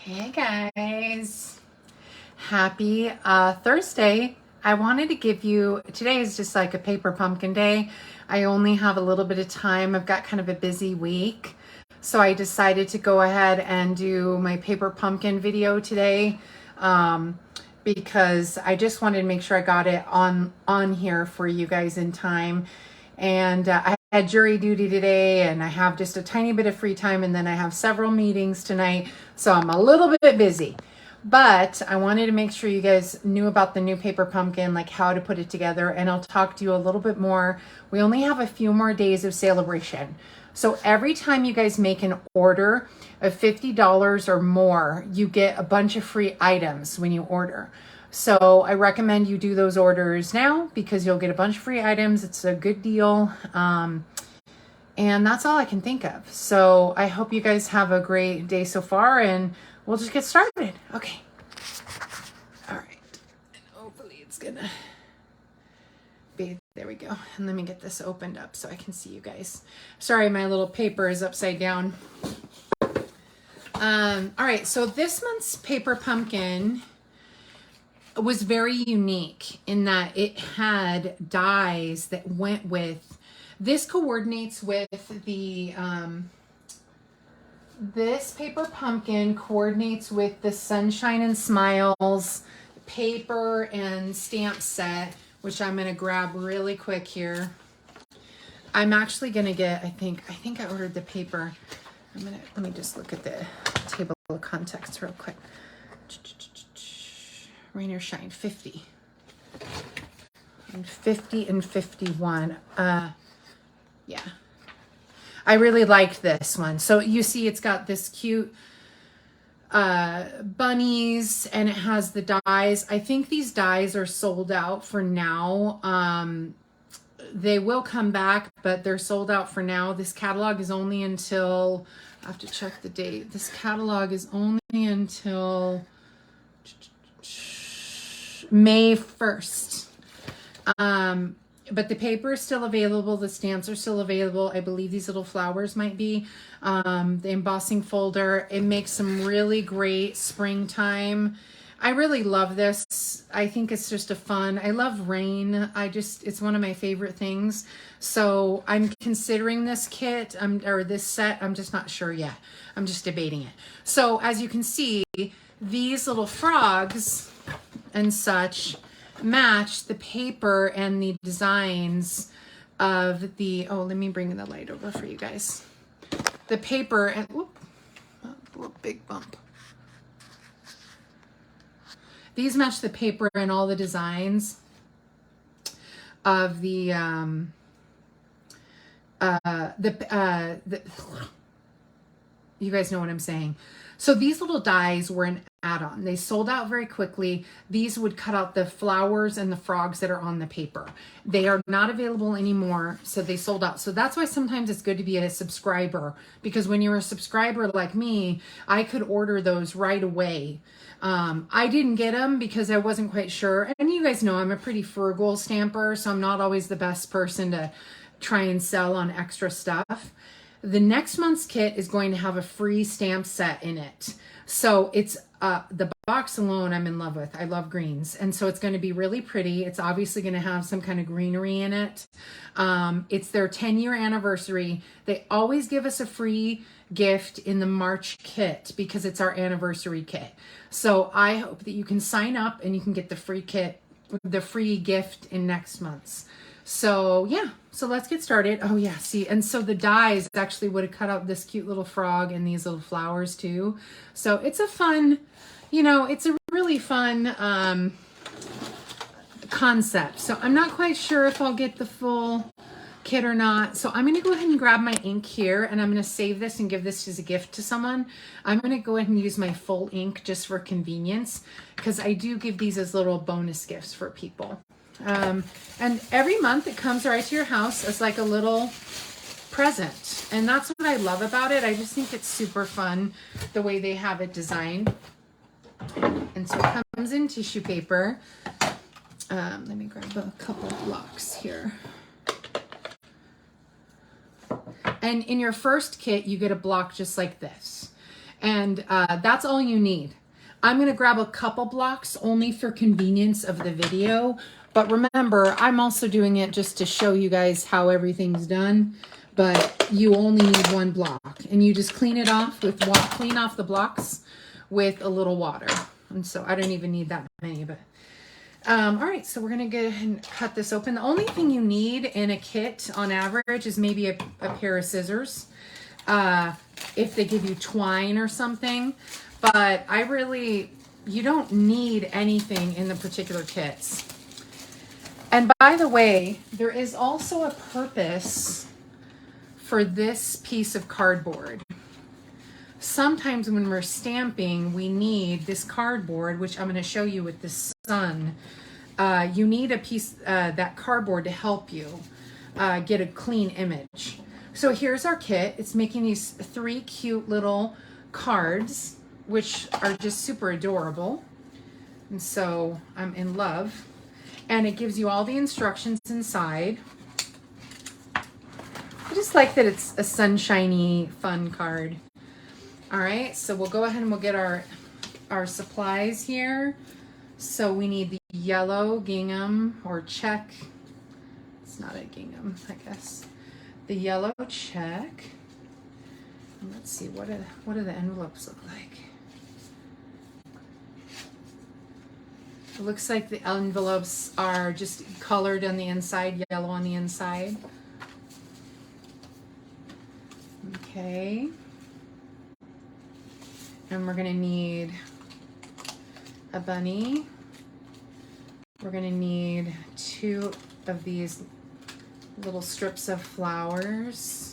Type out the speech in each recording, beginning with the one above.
Hey guys, happy Thursday. I wanted to give you, today is just like a paper pumpkin day. I only have a little bit of time. I've got kind of a busy week. So I decided to go ahead and do my paper pumpkin video today because I just wanted to make sure I got it on here for you guys in time. And I had jury duty today, and I have just a tiny bit of free time, and then I have several meetings tonight, so I'm a little bit busy. But I wanted to make sure you guys knew about the new paper pumpkin, like how to put it together, and I'll talk to you a little bit more. We only have a few more days of celebration. So every time you guys make an order of $50 or more, you get a bunch of free items when you order. So I recommend you do those orders now because you'll get a bunch of free items. It's a good deal. And that's all I can think of. So I hope you guys have a great day so far, and we'll just get started. Okay. All right. And hopefully it's gonna be, there we go. And let me get this opened up so I can see you guys. Sorry, my little paper is upside down. All right, so this month's paper pumpkin was very unique in that it had dies that went with, this coordinates with the, this paper pumpkin coordinates with the Sunshine and Smiles paper and stamp set, which I'm going to grab really quick here. I'm actually going to get, I think I ordered the paper. Let me just look at the table of contents real quick. Rain or Shine, 50. And 50 and 51. Yeah. I really liked this one. So you see it's got this cute bunnies, and it has the dies. I think these dies are sold out for now. They will come back, but they're sold out for now. This catalog is only until, I have to check the date. This catalog is only until May 1st. But the paper is still available. The stamps are still available. I believe these little flowers might be. The embossing folder. It makes some really great springtime. I really love this. I think it's just a fun. I love rain. It's one of my favorite things. So I'm considering this kit, or this set. I'm just not sure yet. I'm just debating it. So as you can see, these little frogs and such match the paper and the designs of the, oh, let me bring the light over for you guys. The paper and, whoop, a little big bump. These match the paper and all the designs of the you guys know what I'm saying. So these little dies were an add-on. They sold out very quickly. These would cut out the flowers and the frogs that are on the paper. They are not available anymore, so they sold out. So that's why sometimes it's good to be a subscriber, because when you're a subscriber like me, I could order those right away. I didn't get them because I wasn't quite sure. And you guys know I'm a pretty frugal stamper, so I'm not always the best person to try and sell on extra stuff. The next month's kit is going to have a free stamp set in it. So it's the box alone I'm in love with. I love greens. And so it's going to be really pretty. It's obviously going to have some kind of greenery in it. It's their 10-year anniversary. They always give us a free gift in the March kit because it's our anniversary kit. So I hope that you can sign up and you can get the free kit, the free gift in next month's. So yeah, so let's get started. Oh yeah, see, and so the dies actually would have cut out this cute little frog and these little flowers too. So it's a fun, it's a really fun concept. So I'm not quite sure if I'll get the full kit or not. So I'm going to go ahead and grab my ink here, and I'm going to save this and give this as a gift to someone. I'm going to go ahead and use my full ink just for convenience, because I do give these as little bonus gifts for people. And every month it comes right to your house as like a little present. And that's what I love about it. I just think it's super fun the way they have it designed. And so it comes in tissue paper. Let me grab a couple blocks here. And in your first kit, you get a block just like this. And that's all you need. I'm going to grab a couple blocks only for convenience of the video. But remember, I'm also doing it just to show you guys how everything's done. But you only need one block. And you just clean it off with clean off the blocks with a little water. And so I don't even need that many. But all right, so we're going to go ahead and cut this open. The only thing you need in a kit on average is maybe a pair of scissors. If they give you twine or something. But you don't need anything in the particular kits. And by the way, there is also a purpose for this piece of cardboard. Sometimes when we're stamping, we need this cardboard, which I'm going to show you with the sun. You need a piece, that cardboard to help you get a clean image. So here's our kit. It's making these 3 cute little cards, which are just super adorable. And so I'm in love. And it gives you all the instructions inside. I just like that it's a sunshiny, fun card. All right, so we'll go ahead and we'll get our supplies here. So we need the yellow gingham or check. It's not a gingham, I guess. The yellow check. And let's see, what do the envelopes look like? It looks like the envelopes are just colored on the inside, yellow on the inside. Okay. And we're gonna need a bunny. We're gonna need 2 of these little strips of flowers.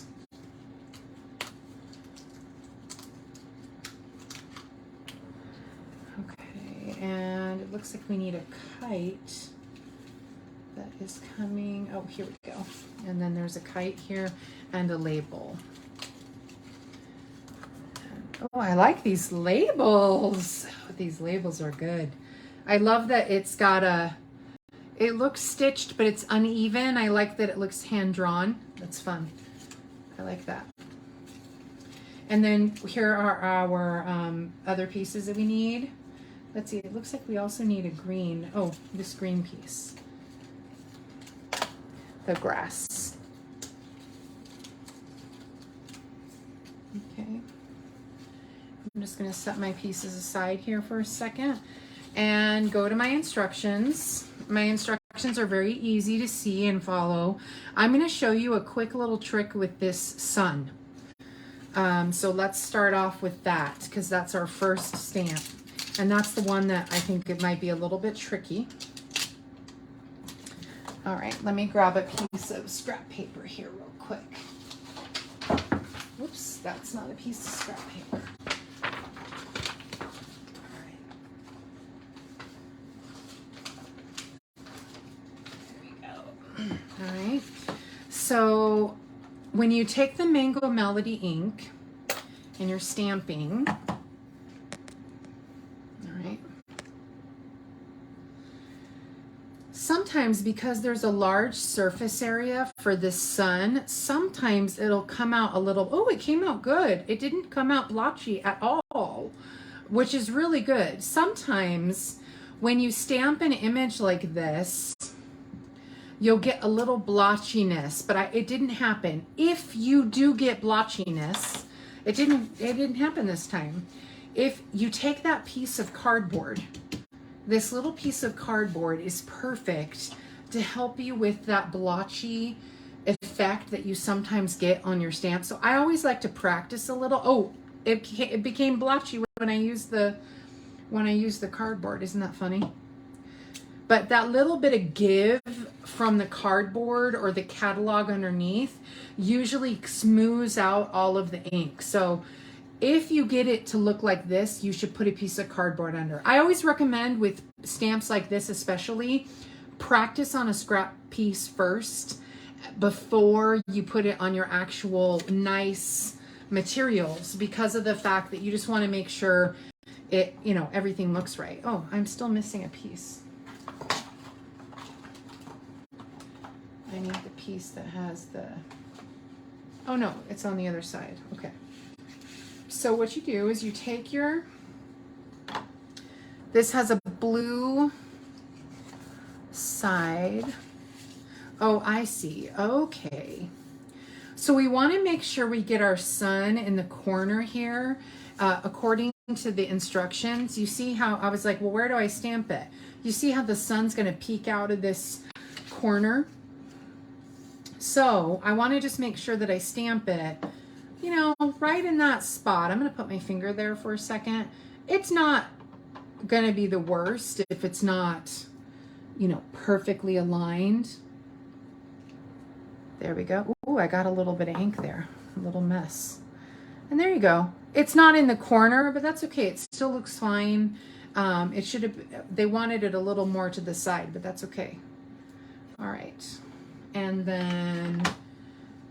And it looks like we need a kite that is coming. Oh, here we go. And then there's a kite here and a label. And, oh, I like these labels. Oh, these labels are good. I love that it's got it looks stitched, but it's uneven. I like that it looks hand-drawn. That's fun. I like that. And then here are our other pieces that we need. Let's see, it looks like we also need a green. Oh, this green piece. The grass. Okay. I'm just going to set my pieces aside here for a second and go to my instructions. My instructions are very easy to see and follow. I'm going to show you a quick little trick with this sun. So let's start off with that because that's our first stamp. And that's the one that I think it might be a little bit tricky. All right, let me grab a piece of scrap paper here real quick. Whoops, that's not a piece of scrap paper. All right. There we go. All right. So when you take the Mango Melody ink and you're stamping, sometimes because there's a large surface area for the sun, sometimes it'll come out a little, oh, it came out good. It didn't come out blotchy at all, which is really good. Sometimes when you stamp an image like this, you'll get a little blotchiness, but it didn't happen. If you do get blotchiness, it didn't happen this time. If you take that piece of cardboard, this little piece of cardboard is perfect to help you with that blotchy effect that you sometimes get on your stamp. So I always like to practice a little. Oh, it became blotchy when I used the cardboard. Isn't that funny? But that little bit of give from the cardboard or the catalog underneath usually smooths out all of the ink. So if you get it to look like this, you should put a piece of cardboard under. I always recommend with stamps like this especially, practice on a scrap piece first before you put it on your actual nice materials, because of the fact that you just want to make sure it, everything looks right. Oh, I'm still missing a piece. I need the piece that has the, oh no, it's on the other side. Okay. So what you do is you take your, this has a blue side. Oh, I see. Okay. So we want to make sure we get our sun in the corner here. According to the instructions, you see how I was like, well, where do I stamp it? You see how the sun's going to peek out of this corner? So I want to just make sure that I stamp it, you know, right in that spot. I'm going to put my finger there for a second. It's not going to be the worst if it's not, you know, perfectly aligned. There we go. Ooh, I got a little bit of ink there, a little mess. And there you go. It's not in the corner, but that's okay. It still looks fine. It should have, they wanted it a little more to the side, but that's okay. All right. And then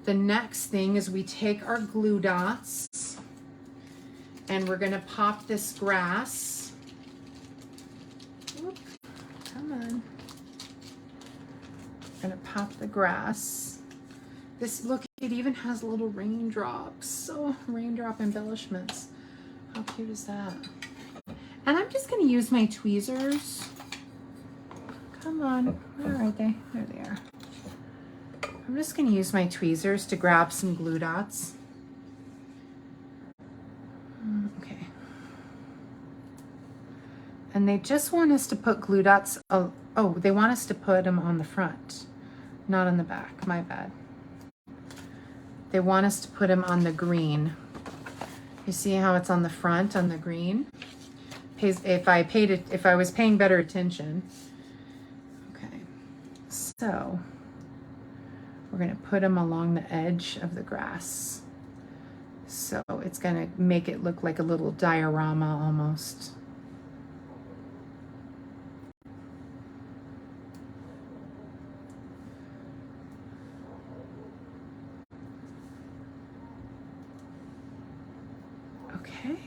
the next thing is we take our glue dots and we're going to pop this grass. Oop, come on. I'm going to pop the grass. This, look, it even has little raindrops. So raindrop embellishments. How cute is that? And I'm just going to use my tweezers. Come on. Where are they? There they are. I'm just going to use my tweezers to grab some glue dots. Okay. And they just want us to put glue dots. Oh, they want us to put them on the front, not on the back. My bad. They want us to put them on the green. You see how it's on the front on the green? If I was paying better attention. Okay, so we're gonna put them along the edge of the grass. So it's gonna make it look like a little diorama almost. Okay.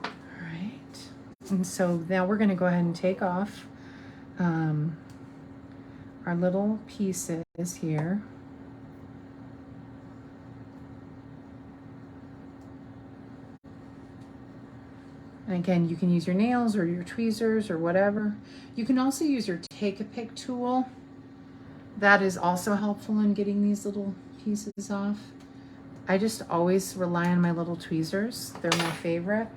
All right. And so now we're going to go ahead and take off our little pieces here. And again, you can use your nails or your tweezers or whatever. You can also use your Take-A-Pick tool. That is also helpful in getting these little pieces off. I just always rely on my little tweezers. They're my favorite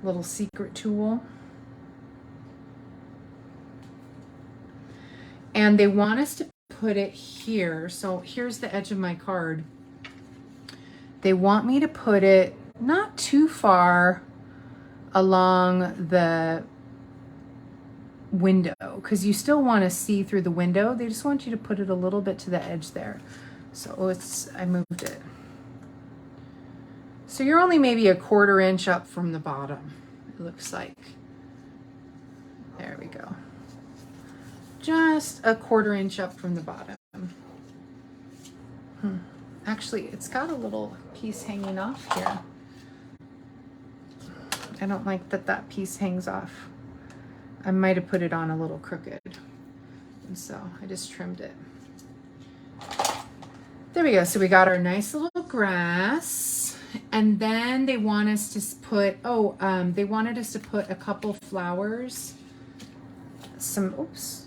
little secret tool. And they want us to put it here. So here's the edge of my card. They want me to put it not too far along the window, because you still want to see through the window. They just want you to put it a little bit to the edge there. So I moved it. So you're only maybe a 1/4 inch up from the bottom, it looks like. There we go. Just a 1/4 inch up from the bottom. Actually, it's got a little piece hanging off here. I don't like that piece hangs off. I might have put it on a little crooked. And so I just trimmed it. There we go. So we got our nice little grass. And then they want us to put, they wanted us to put a couple flowers. Oops.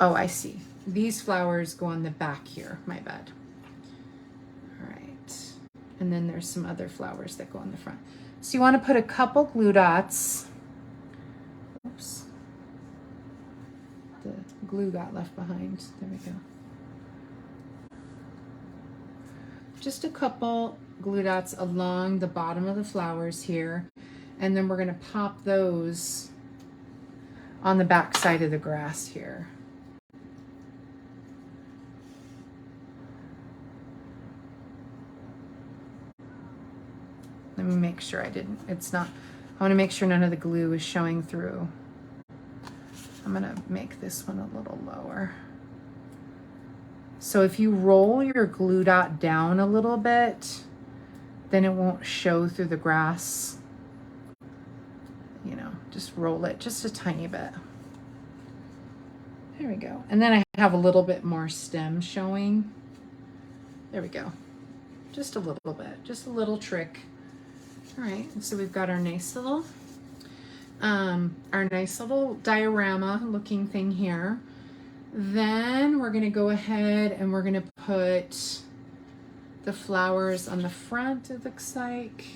Oh, I see. These flowers go on the back here. My bad. All right. And then there's some other flowers that go on the front. So you want to put a couple glue dots. Oops. The glue got left behind. There we go. Just a couple glue dots along the bottom of the flowers here. And then we're going to pop those on the back side of the grass here. Let me make sure I want to make sure none of the glue is showing through. I'm going to make this one a little lower. So if you roll your glue dot down a little bit, then it won't show through the grass Just roll it just a tiny bit. There we go. And then I have a little bit more stem showing. There we go. Just a little bit, just a little trick. All right, so we've got our nice little diorama looking thing here. Then we're gonna go ahead and we're gonna put the flowers on the front, it looks like.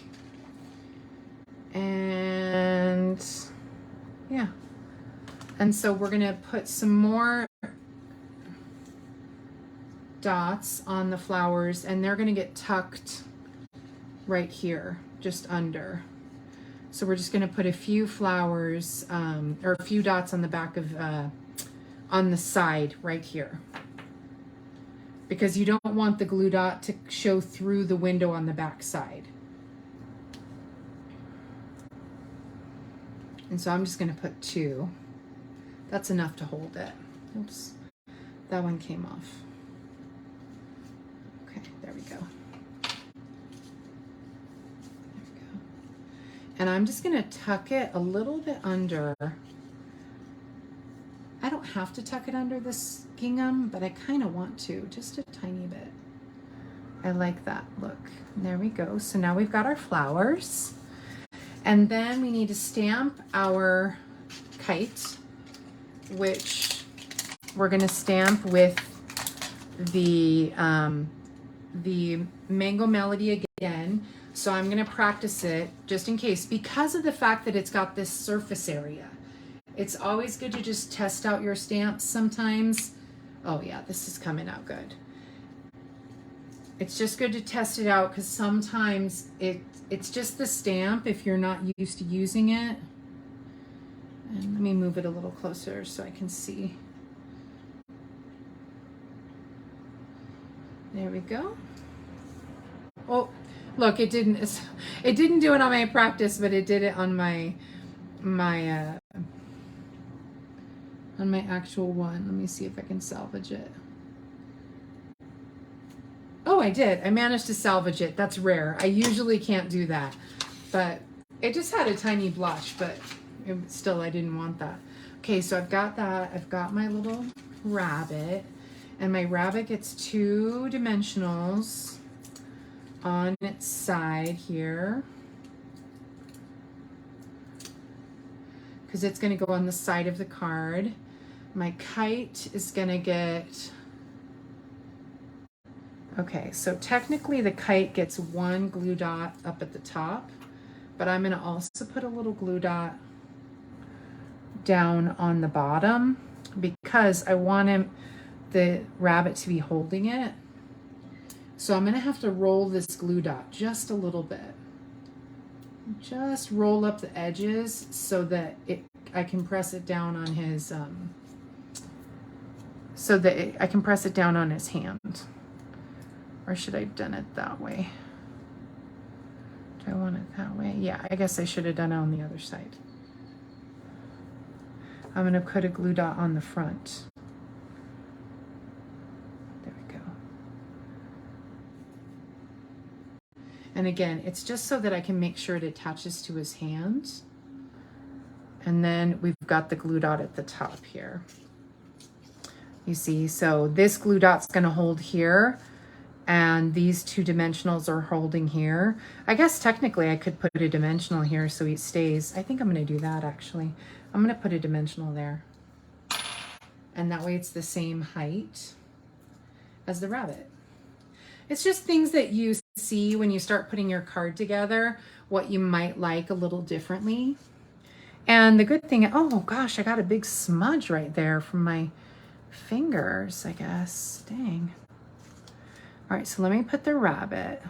And yeah. And so we're gonna put some more dots on the flowers, and they're gonna get tucked right here, just under. So we're just gonna put a few flowers, or a few dots on the back of, on the side right here. Because you don't want the glue dot to show through the window on the back side. And so I'm just gonna put 2. That's enough to hold it. Oops, that one came off. Okay, there we go. There we go. And I'm just gonna tuck it a little bit under. I don't have to tuck it under this gingham, but I kind of want to, just a tiny bit. I like that look. There we go. So now we've got our flowers. And then we need to stamp our kite, which we're going to stamp with the Mango Melody again. So I'm going to practice it just in case, because of the fact that it's got this surface area. It's always good to just test out your stamps sometimes. Oh yeah, this is coming out good. It's just good to test it out because sometimes it's just the stamp if you're not used to using it. And let me move it a little closer so I can see. There we go. Oh, look, it didn't do it on my practice, but it did it on my actual one. Let me see if I can salvage it. Oh, I did. I managed to salvage it. That's rare. I usually can't do that. But it just had a tiny blush, but still, I didn't want that. Okay, so I've got that. I've got my little rabbit. And my rabbit gets 2 dimensionals on its side here. Because it's going to go on the side of the card. My kite is going to get... Okay, so technically the kite gets 1 glue dot up at the top, but I'm going to also put a little glue dot down on the bottom because I want the rabbit to be holding it. So I'm going to have to roll this glue dot just a little bit. Just roll up the edges so that I can press it down on his I can press it down on his hand. Or should I have done it that way? Do I want it that way? Yeah, I guess I should have done it on the other side. I'm going to put a glue dot on the front. There we go. And again, it's just so that I can make sure it attaches to his hand. And then we've got the glue dot at the top here. You see, so this glue dot's going to hold here. And these 2 dimensionals are holding here. I guess technically I could put a dimensional here so it stays. I think I'm going to do that actually. I'm going to put a dimensional there. And that way it's the same height as the rabbit. It's just things that you see when you start putting your card together, what you might like a little differently. And the good thing, oh gosh, I got a big smudge right there from my fingers, I guess. Dang. All right, so let me put the rabbit.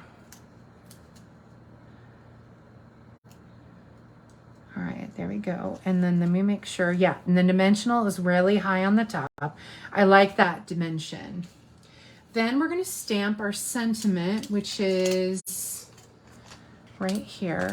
All right, there we go. And then let me make sure, yeah, and the dimensional is really high on the top. I like that dimension. Then we're gonna stamp our sentiment, which is right here.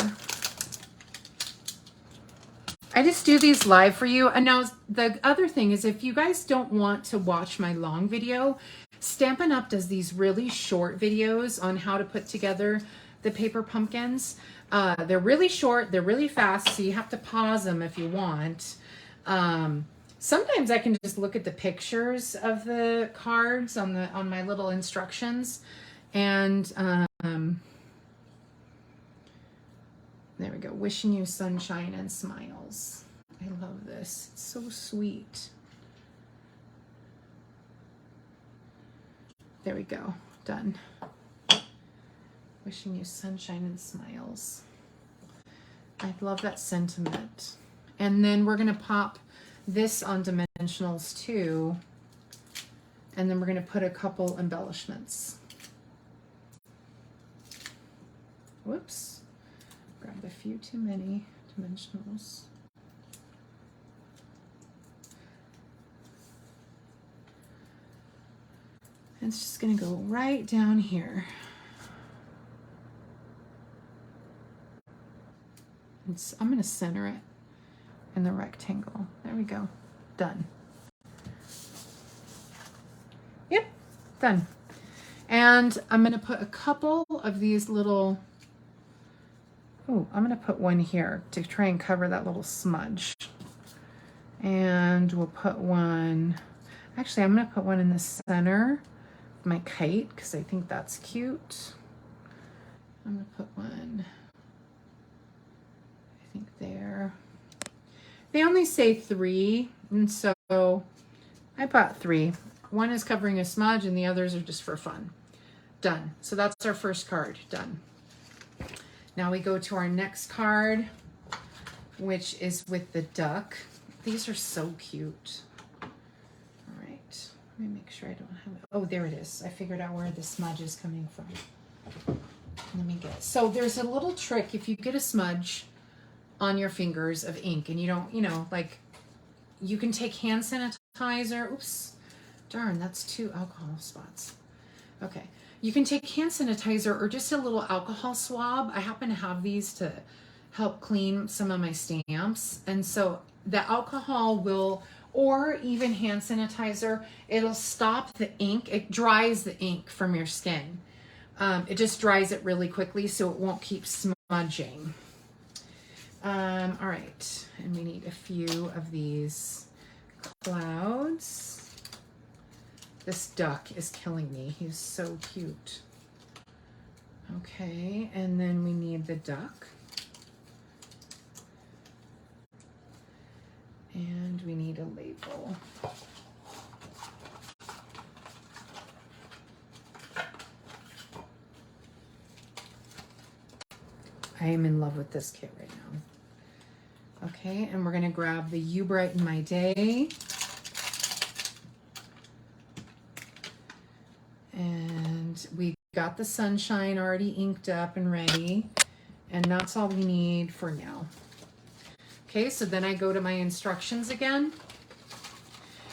I just do these live for you. And now the other thing is, if you guys don't want to watch my long video, Stampin' Up! Does these really short videos on how to put together the paper pumpkins. They're really short, they're really fast, so you have to pause them if you want. Sometimes I can just look at the pictures of the cards on my little instructions, and there we go. Wishing you sunshine and smiles. I love this. It's so sweet. There we go. Done. Wishing you sunshine and smiles. I love that sentiment. And then we're going to pop this on dimensionals too. And then we're going to put a couple embellishments. Whoops. Grabbed a few too many dimensionals. And it's just going to go right down here. I'm going to center it in the rectangle. There we go. Done. Yep, done. And I'm going to put a couple of these little, I'm going to put one here to try and cover that little smudge. And we'll put one, actually I'm going to put one in the center of my kite because I think that's cute. I'm going to put one, I think there. They only say 3, and so I bought 3. One is covering a smudge and the others are just for fun. Done. So that's our first card. Done. Now we go to our next card, which is with the duck. These are so cute. All right. Let me make sure I don't have it. Oh, there it is. I figured out where the smudge is coming from. Let me get it. So there's a little trick if you get a smudge on your fingers of ink and you don't, like, you can take hand sanitizer. Oops. Darn, that's 2 alcohol spots. Okay. You can take hand sanitizer or just a little alcohol swab. I happen to have these to help clean some of my stamps. And so the alcohol will, or even hand sanitizer, it'll stop the ink. It dries the ink from your skin. It just dries it really quickly so it won't keep smudging. All right. And we need a few of these clouds. This duck is killing me. He's so cute. Okay, and then we need the duck. And we need a label. I am in love with this kit right now. Okay, and we're gonna grab the You Brighten My Day. And we got the sunshine already inked up and ready. And that's all we need for now. Okay, so then I go to my instructions again.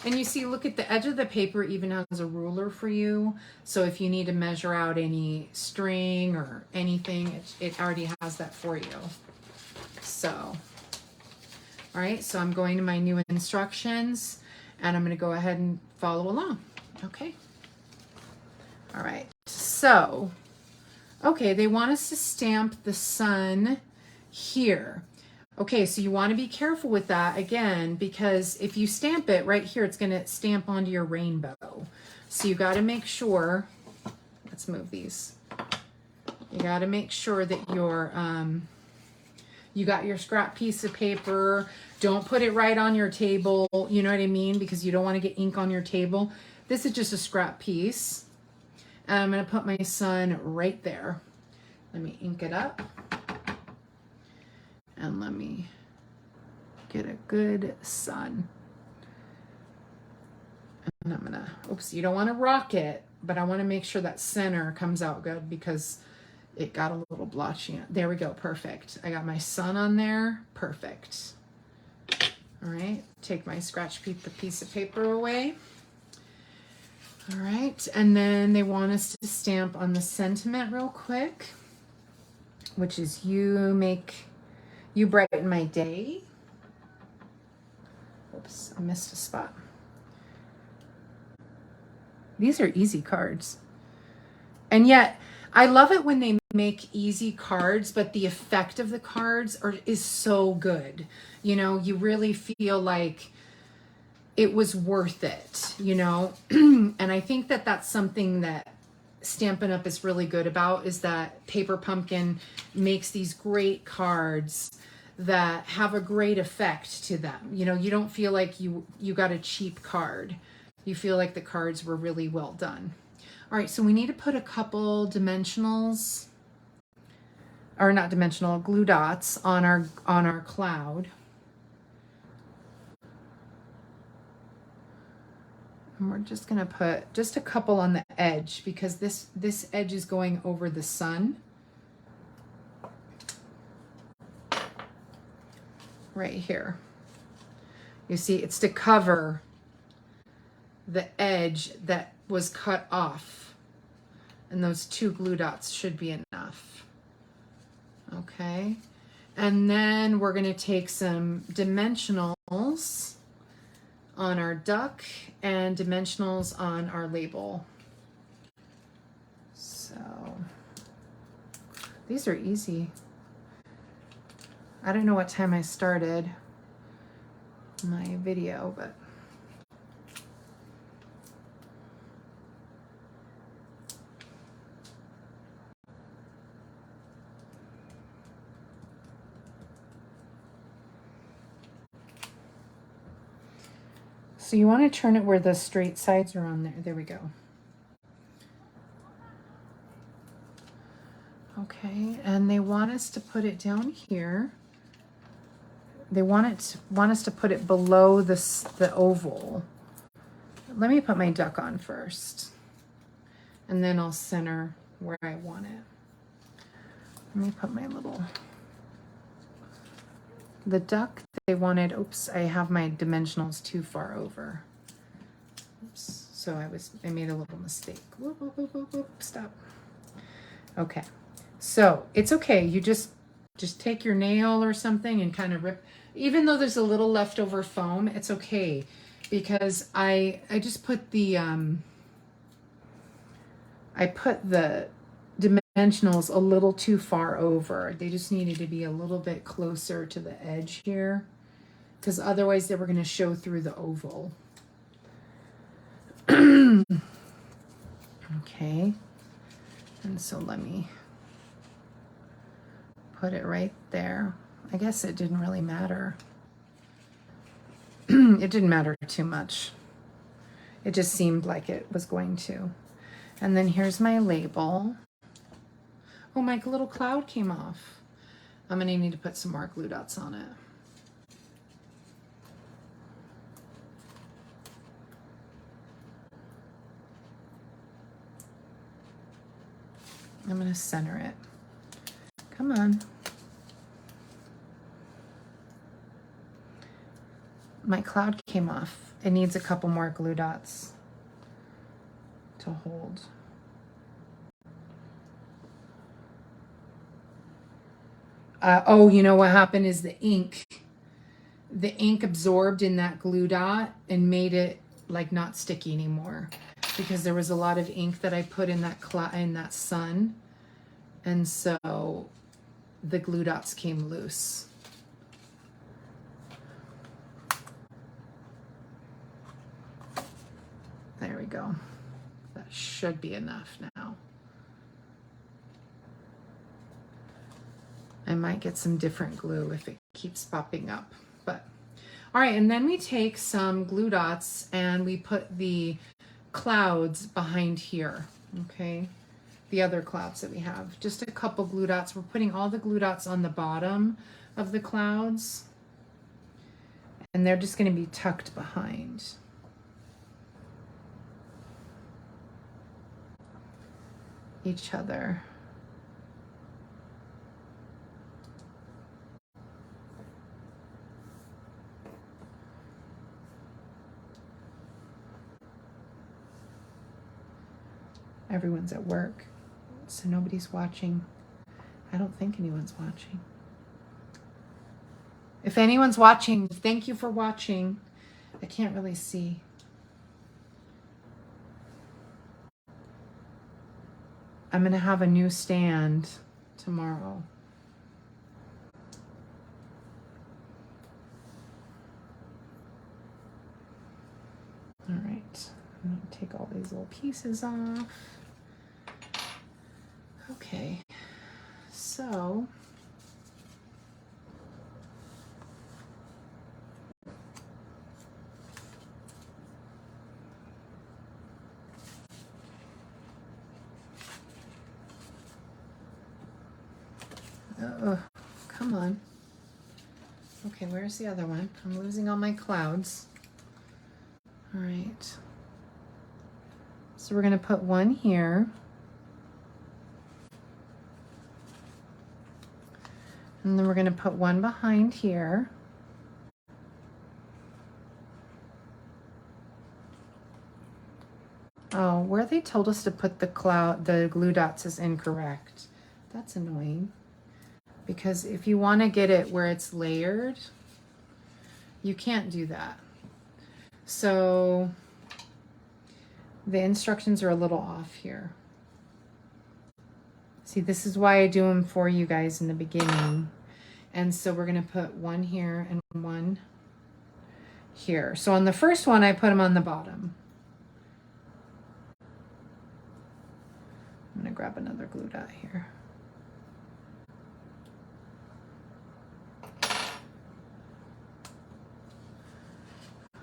And you see, look at the edge of the paper even has a ruler for you. So if you need to measure out any string or anything, it already has that for you. So, all right, so I'm going to my new instructions and I'm going to go ahead and follow along. Okay. All right, so, okay, they want us to stamp the sun here. Okay, so you want to be careful with that again, because if you stamp it right here, it's going to stamp onto your rainbow. So you got to make sure, let's move these. You got to make sure that you got your scrap piece of paper. Don't put it right on your table, you know what I mean? Because you don't want to get ink on your table. This is just a scrap piece. And I'm going to put my sun right there. Let me ink it up. And let me get a good sun. And I'm going to, oops, you don't want to rock it, but I want to make sure that center comes out good because it got a little blotchy. There we go, perfect. I got my sun on there, perfect. All right, take my scratch piece of paper away. All right, and then they want us to stamp on the sentiment real quick, which is you brighten my day. Oops, I missed a spot. These are easy cards. And yet, I love it when they make easy cards, but the effect of the cards is so good. You know, you really feel like it was worth it, you know? And I think that that's something that Stampin' Up! Is really good about, is that Paper Pumpkin makes these great cards that have a great effect to them. You know, you don't feel like you got a cheap card. You feel like the cards were really well done. All right, so we need to put a couple dimensionals, or not dimensional, glue dots on our cloud. And we're just gonna put just a couple on the edge, because this edge is going over the sun. Right here. You see, it's to cover the edge that was cut off. And those 2 glue dots should be enough. Okay. And then we're going to take some dimensionals on our duck and dimensionals on our label. So these are easy. I don't know what time I started my video, but so you want to turn it where the straight sides are on there. There we go. Okay, and they want us to put it down here. They want us to put it below the oval. Let me put my duck on first, and then I'll center where I want it. Let me put my the duck they wanted. Oops, I have my dimensionals too far over. Oops, so I made a little mistake. Whoop, whoop, whoop, whoop, whoop. Stop. Okay, so it's okay. You just take your nail or something and kind of rip. Even though there's a little leftover foam, it's okay, because I just put the dimensionals a little too far over. They just needed to be a little bit closer to the edge here, because otherwise they were going to show through the oval. Okay, and so let me put it right there. I guess it didn't really matter. It didn't matter too much. It just seemed like it was going to. And then here's my label. Oh, my little cloud came off. I'm going to need to put some more glue dots on it. I'm going to center it. Come on. My cloud came off. It needs a couple more glue dots to hold. Oh, you know what happened is the ink absorbed in that glue dot and made it like not sticky anymore, because there was a lot of ink that I put in that sun, and so the glue dots came loose. There we go. That should be enough now. I might get some different glue if it keeps popping up, but all right. And then we take some glue dots and we put the clouds behind here. Okay. The other clouds that we have, just a couple glue dots. We're putting all the glue dots on the bottom of the clouds, and they're just going to be tucked behind. Each other. Everyone's at work, so nobody's watching. I don't think anyone's watching. If anyone's watching, thank you for watching. I can't really see. I'm going to have a new stand tomorrow. All right, I'm going to take all these little pieces off. Okay, so come on. Okay, where's the other one? I'm losing all my clouds. All right. So we're going to put one here. And then we're going to put one behind here. Oh, where they told us to put the glue dots is incorrect. That's annoying. Because if you want to get it where it's layered, you can't do that. So the instructions are a little off here. See, this is why I do them for you guys in the beginning. And so we're going to put one here and one here. So on the first one, I put them on the bottom. I'm going to grab another glue dot here.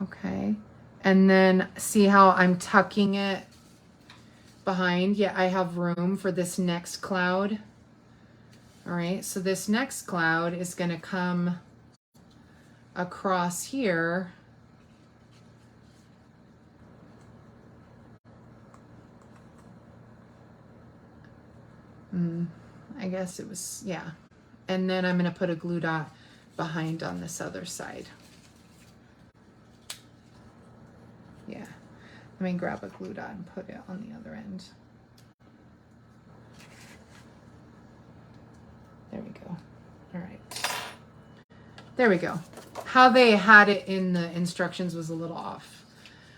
Okay. And then see how I'm tucking it behind? Yeah, I have room for this next cloud. All right, so this next cloud is going to come across here. I guess it was, yeah. And then I'm going to put a glue dot behind on this other side. Yeah. Let me grab a glue dot and put it on the other end. There we go. All right. There we go. How they had it in the instructions was a little off.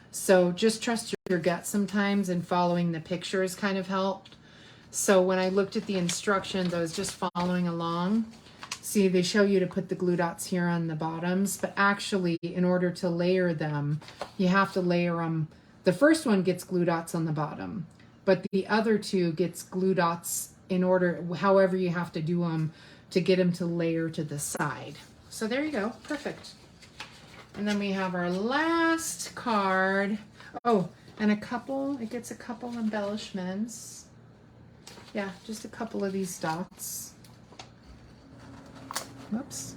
So just trust your gut sometimes, and following the pictures kind of helped. So when I looked at the instructions, I was just following along. See, they show you to put the glue dots here on the bottoms, but actually in order to layer them, you have to layer them. The first one gets glue dots on the bottom, but the other two gets glue dots in order, however you have to do them to get them to layer to the side. So there you go, perfect. And then we have our last card. Oh, and it gets a couple embellishments. Yeah, just a couple of these dots. Whoops.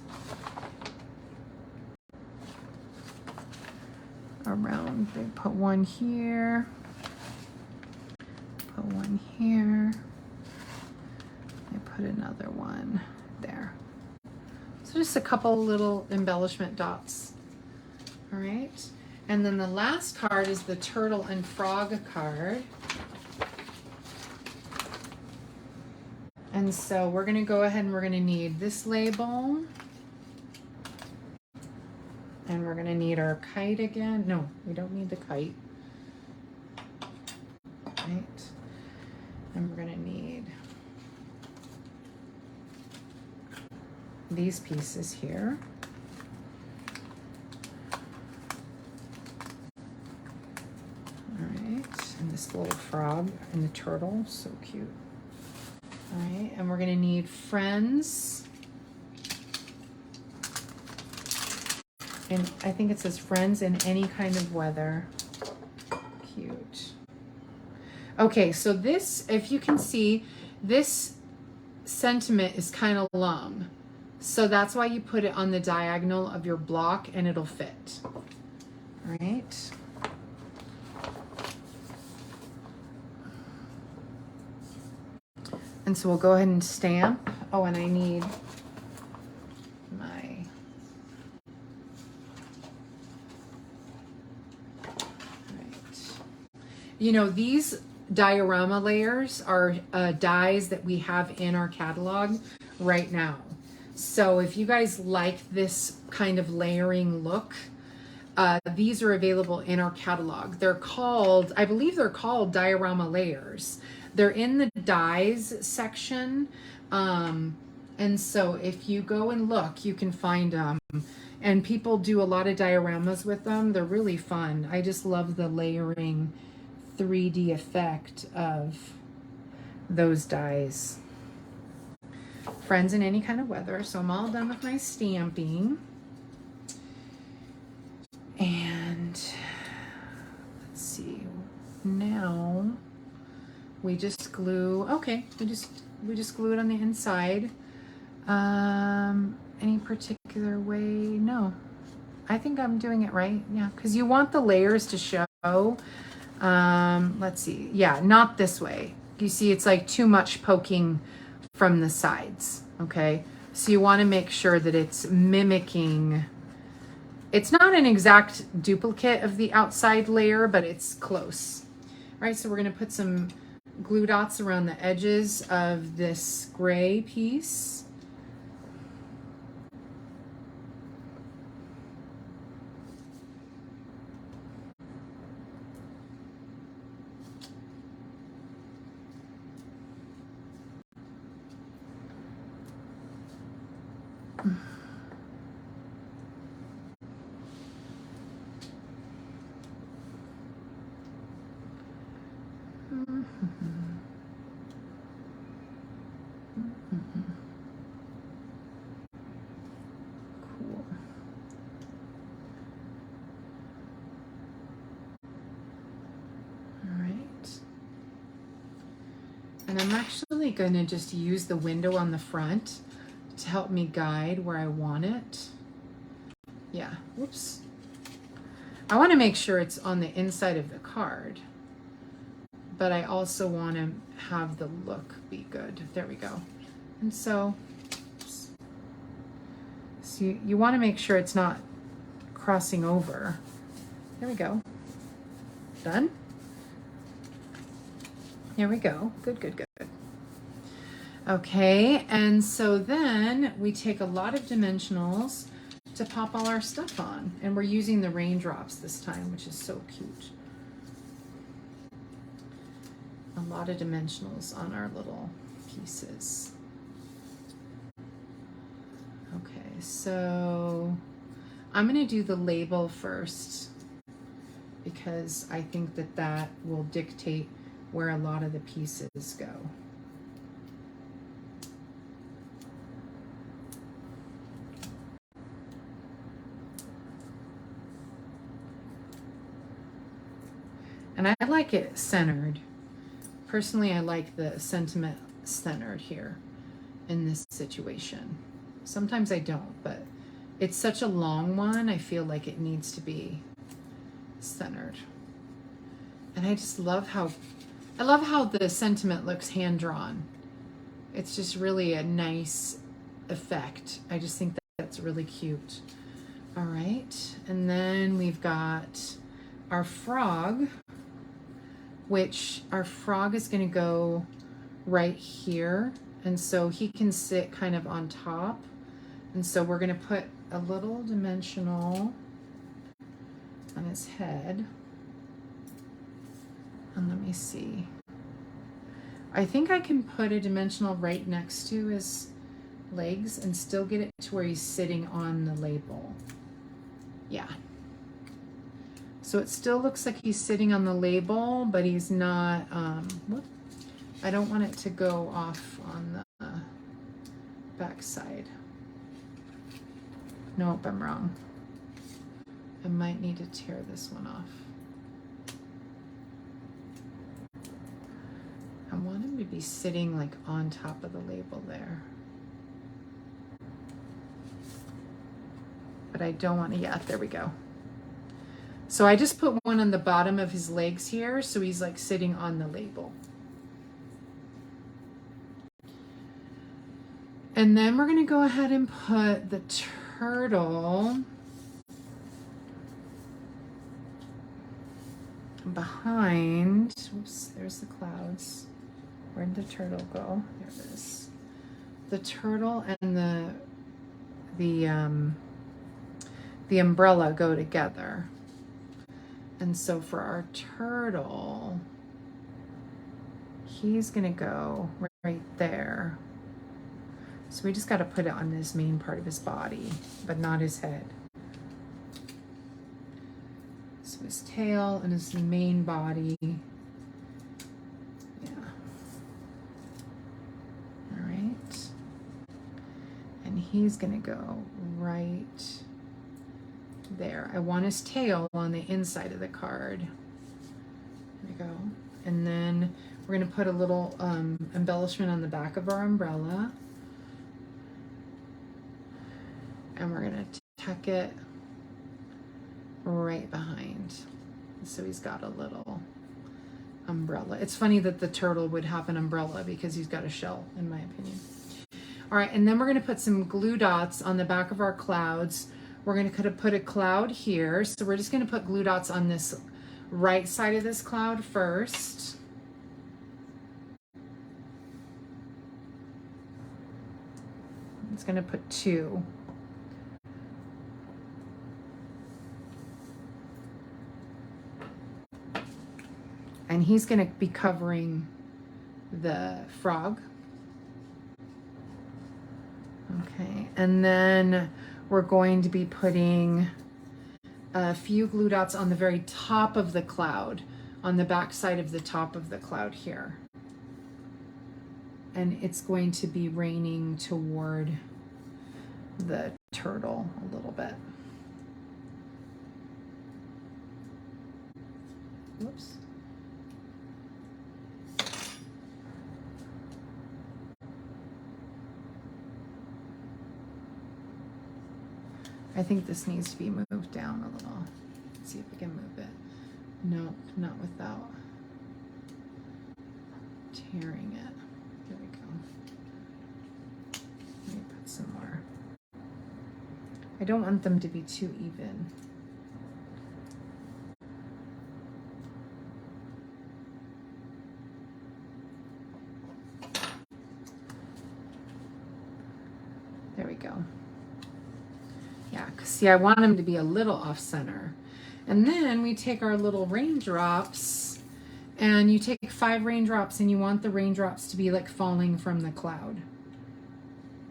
Around, they put one here, put one here, I put another one there. So just a couple little embellishment dots. All right, and then the last card is the turtle and frog card. And so we're gonna go ahead and we're gonna need this label. And we're gonna need our kite again. No, we don't need the kite. Right. And we're gonna need these pieces here. All right, and this little frog and the turtle, so cute. All right, and we're gonna need friends. And I think it says friends in any kind of weather. Cute. Okay, so this, if you can see, this sentiment is kind of long. So that's why you put it on the diagonal of your block and it'll fit. All right. And so we'll go ahead and stamp. Oh, and I need my, you know, these diorama layers are dies that we have in our catalog right now. So if you guys like this kind of layering look, these are available in our catalog. They're called, I believe they're called diorama layers. They're in the dies section. And so if you go and look, you can find them. And people do a lot of dioramas with them. They're really fun. I just love the layering 3D effect of those dies. Friends in any kind of weather. So I'm all done with my stamping. And let's see. Now we just glue. Okay, we just glue it on the inside. Any particular way? No. I think I'm doing it right. Yeah, because you want the layers to show. Let's see. Yeah, not this way. You see, it's like too much poking from the sides. Okay, so you want to make sure that it's mimicking. It's not an exact duplicate of the outside layer, but it's close. All right, so we're going to put some glue dots around the edges of this gray piece. Cool. All right. And I'm actually going to just use the window on the front to help me guide where I want it. Yeah, whoops. I want to make sure it's on the inside of the card, but I also want to have the look be good. There we go. And so, you want to make sure it's not crossing over. There we go. Done. There we go. Good, good, good. Okay, and so then we take a lot of dimensionals to pop all our stuff on. And we're using the raindrops this time, which is so cute. A lot of dimensionals on our little pieces. Okay, so I'm going to do the label first because I think that that will dictate where a lot of the pieces go. And I like it centered. Personally, I like the sentiment centered here in this situation. Sometimes I don't, but it's such a long one, I feel like it needs to be centered. And I just love how, I love how the sentiment looks hand-drawn. It's just really a nice effect. I just think that that's really cute. All right, and then we've got our frog, which our frog is going to go right here, and so he can sit kind of on top. And so we're going to put a little dimensional on his head. And let me see. I think I can put a dimensional right next to his legs and still get it to where he's sitting on the label. Yeah. So it still looks like he's sitting on the label, but he's not, whoop. I don't want it to go off on the back side. Nope, I'm wrong. I might need to tear this one off. I want him to be sitting like on top of the label there. But I don't want to, yeah, there we go. So I just put one on the bottom of his legs here, so he's like sitting on the label. And then we're going to go ahead and put the turtle behind. Oops, there's the clouds. Where'd the turtle go? There it is. The turtle and the umbrella go together. And so for our turtle, he's gonna go right there. So we just got to put it on this main part of his body, but not his head. So his tail and his main body. Yeah. All right. And he's gonna go right there. I want his tail on the inside of the card. There we go. And then we're gonna put a little embellishment on the back of our umbrella. And we're gonna tuck it right behind. So he's got a little umbrella. It's funny that the turtle would have an umbrella because he's got a shell, in my opinion. All right, and then we're gonna put some glue dots on the back of our clouds. We're gonna put a cloud here. So we're just gonna put glue dots on this right side of this cloud first. It's gonna put 2. And he's going to be covering the frog. Okay, and then we're going to be putting a few glue dots on the very top of the cloud, on the back side of the top of the cloud here. And it's going to be raining toward the turtle a little bit. Whoops. I think this needs to be moved down a little. Let's see if we can move it. No, not without tearing it. There we go. Let me put some more. I don't want them to be too even. There we go. Yeah, because see, I want them to be a little off center. And then we take our little raindrops, and you take 5 raindrops and you want the raindrops to be like falling from the cloud.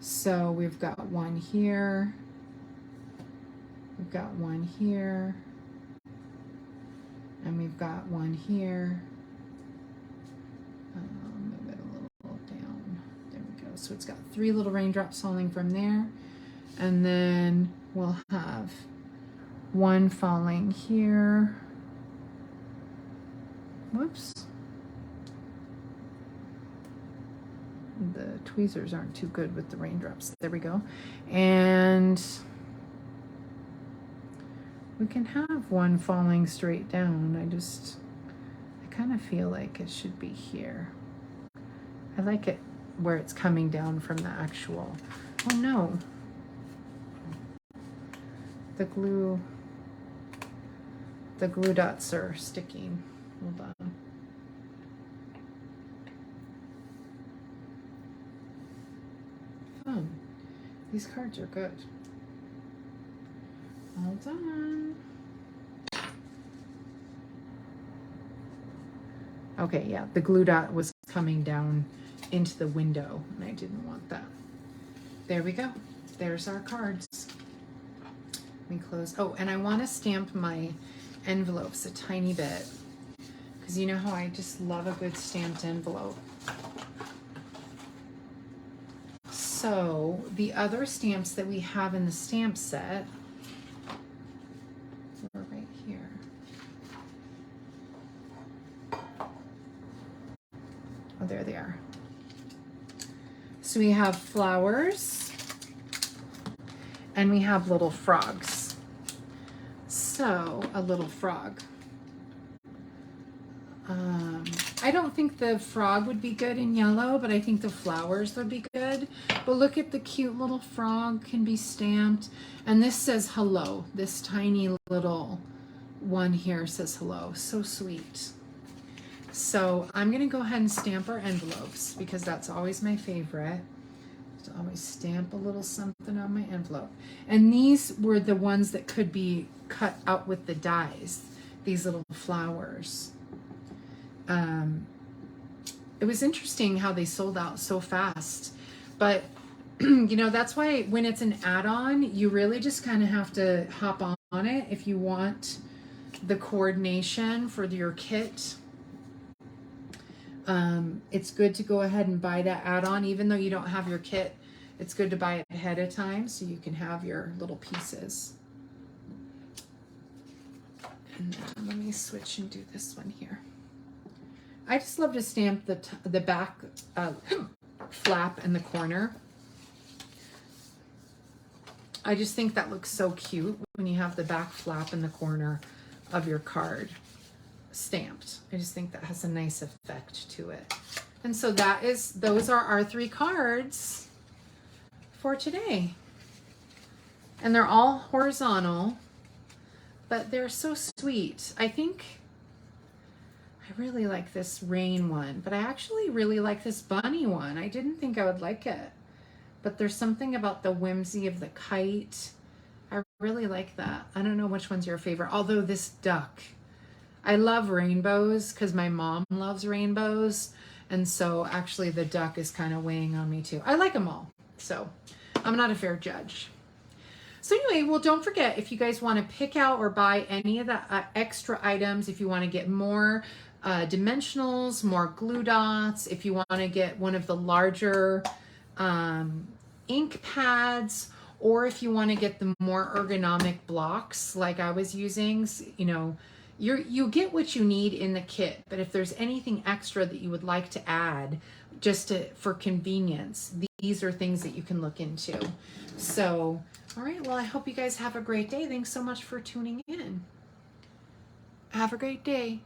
So we've got 1 here. We've got 1 here. And we've got 1 here. Move it a little down. There we go. So it's got 3 little raindrops falling from there. And then we'll have 1 falling here. Whoops. The tweezers aren't too good with the raindrops. There we go. And we can have 1 falling straight down. I kind of feel like it should be here. I like it where it's coming down from the actual, oh no. The glue dots are sticking. Hold on. Fun. These cards are good. Hold on. Okay, yeah, the glue dot was coming down into the window, and I didn't want that. There we go. There's our cards. Let me close. Oh, and I want to stamp my envelopes a tiny bit, because you know how I just love a good stamped envelope. So the other stamps that we have in the stamp set are right here. Oh, there they are. So we have flowers and we have little frogs. So a little frog. I don't think the frog would be good in yellow, but I think the flowers would be good. But look at the cute little frog can be stamped. And this says hello. This tiny little one here says hello. So sweet. So I'm going to go ahead and stamp our envelopes because that's always my favorite. To always stamp a little something on my envelope. And these were the ones that could be cut out with the dies. These little flowers. it was interesting how they sold out so fast. But you know, that's why when it's an add-on, you really just kind of have to hop on it if you want the coordination for your kit. It's good to go ahead and buy that add-on, even though you don't have your kit. It's good to buy it ahead of time so you can have your little pieces. And then let me switch and do this one here. I just love to stamp the back flap in the corner. I just think that looks so cute when you have the back flap in the corner of your card stamped. I just think that has a nice effect to it. And so those are our 3 cards for today. And they're all horizontal, but they're so sweet. I think I really like this rain one, but I actually really like this bunny one. I didn't think I would like it, but there's something about the whimsy of the kite. I really like that. I don't know which one's your favorite, although this duck. I love rainbows because my mom loves rainbows. And so actually the duck is kind of weighing on me too. I like them all. So I'm not a fair judge. So anyway, well, don't forget, if you guys want to pick out or buy any of the extra items, if you want to get more dimensionals, more glue dots, if you want to get one of the larger ink pads, or if you want to get the more ergonomic blocks like I was using, you know, you get what you need in the kit. But if there's anything extra that you would like to add just for convenience, these are things that you can look into. So, all right, well, I hope you guys have a great day. Thanks so much for tuning in. Have a great day.